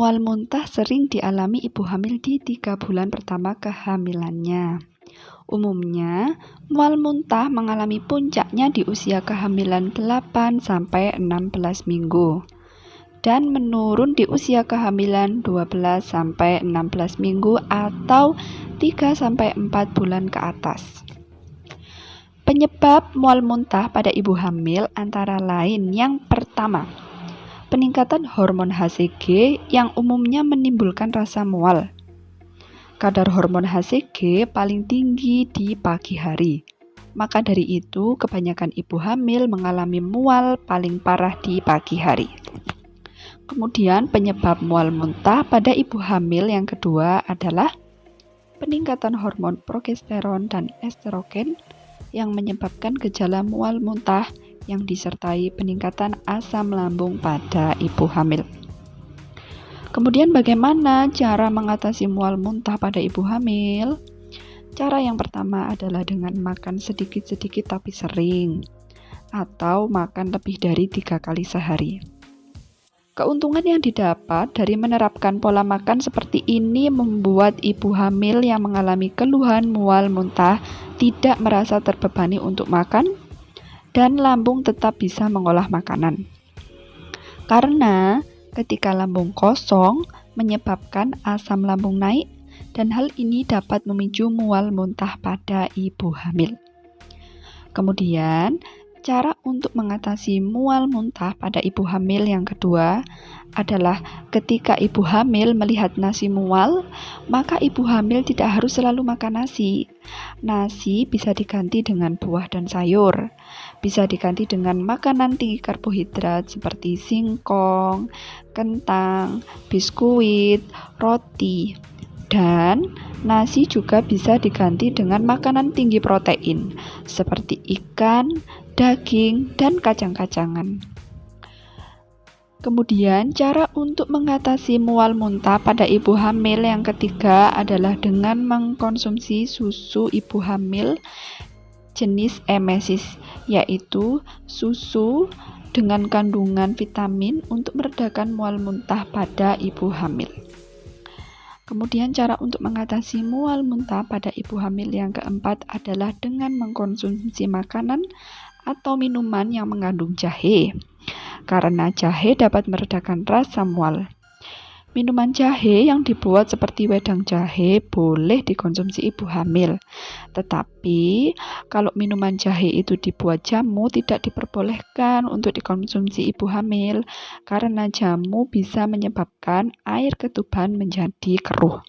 Mual muntah sering dialami ibu hamil di 3 bulan pertama kehamilannya. Umumnya, mual muntah mengalami puncaknya di usia kehamilan 8-16 minggu dan menurun di usia kehamilan 12-16 minggu atau 3-4 bulan ke atas. Penyebab mual muntah pada ibu hamil antara lain yang pertama, peningkatan hormon HCG yang umumnya menimbulkan rasa mual. Kadar hormon HCG paling tinggi di pagi hari. Maka dari itu, kebanyakan ibu hamil mengalami mual paling parah di pagi hari. Kemudian penyebab mual muntah pada ibu hamil yang kedua adalah peningkatan hormon progesteron dan estrogen yang menyebabkan gejala mual muntah yang disertai peningkatan asam lambung pada ibu hamil. Kemudian bagaimana cara mengatasi mual muntah pada ibu hamil? Cara yang pertama adalah dengan makan sedikit-sedikit tapi sering, atau makan lebih dari 3 kali sehari. Keuntungan yang didapat dari menerapkan pola makan seperti ini membuat ibu hamil yang mengalami keluhan mual muntah tidak merasa terbebani untuk makan dan lambung tetap bisa mengolah makanan. Karena ketika lambung kosong menyebabkan asam lambung naik dan hal ini dapat memicu mual muntah pada ibu hamil. Kemudian, cara untuk mengatasi mual muntah pada ibu hamil yang kedua adalah ketika ibu hamil melihat nasi mual, maka ibu hamil tidak harus selalu makan nasi. Nasi bisa diganti dengan buah dan sayur. Bisa diganti dengan makanan tinggi karbohidrat seperti singkong, kentang, biskuit, roti. Dan nasi juga bisa diganti dengan makanan tinggi protein seperti ikan, daging, dan kacang-kacangan. Kemudian, cara untuk mengatasi mual muntah pada ibu hamil yang ketiga adalah dengan mengkonsumsi susu ibu hamil jenis emesis, yaitu susu dengan kandungan vitamin untuk meredakan mual muntah pada ibu hamil. Kemudian cara untuk mengatasi mual muntah pada ibu hamil yang keempat adalah dengan mengkonsumsi makanan atau minuman yang mengandung jahe, karena jahe dapat meredakan rasa mual. Minuman jahe yang dibuat seperti wedang jahe boleh dikonsumsi ibu hamil. Tetapi, kalau minuman jahe itu dibuat jamu tidak diperbolehkan untuk dikonsumsi ibu hamil karena jamu bisa menyebabkan air ketuban menjadi keruh.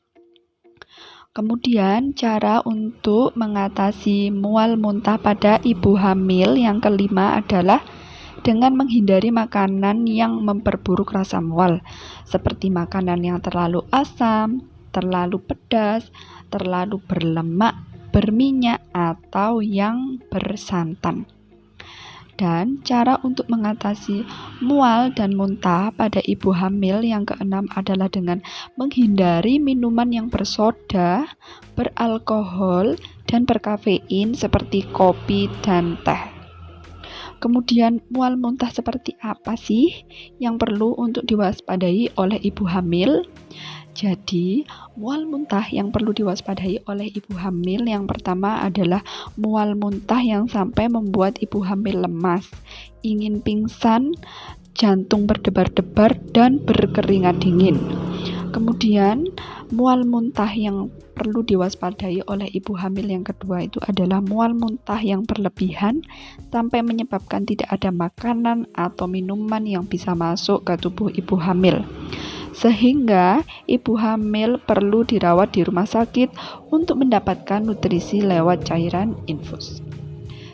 Kemudian, cara untuk mengatasi mual muntah pada ibu hamil yang kelima adalah dengan menghindari makanan yang memperburuk rasa mual, seperti makanan yang terlalu asam, terlalu pedas, terlalu berlemak, berminyak, atau yang bersantan. Dan cara untuk mengatasi mual dan muntah pada ibu hamil yang keenam adalah dengan menghindari minuman yang bersoda, beralkohol, dan berkafein seperti kopi dan teh. Kemudian mual muntah seperti apa sih yang perlu untuk diwaspadai oleh ibu hamil? Jadi, mual muntah yang perlu diwaspadai oleh ibu hamil yang pertama adalah mual muntah yang sampai membuat ibu hamil lemas, ingin pingsan, jantung berdebar-debar, dan berkeringat dingin. Kemudian, mual muntah yang perlu diwaspadai oleh ibu hamil yang kedua itu adalah mual muntah yang berlebihan sampai menyebabkan tidak ada makanan atau minuman yang bisa masuk ke tubuh ibu hamil. Sehingga ibu hamil perlu dirawat di rumah sakit untuk mendapatkan nutrisi lewat cairan infus.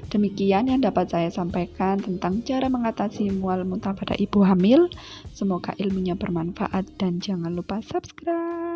Demikian yang dapat saya sampaikan tentang cara mengatasi mual muntah pada ibu hamil. Semoga ilmunya bermanfaat dan jangan lupa subscribe.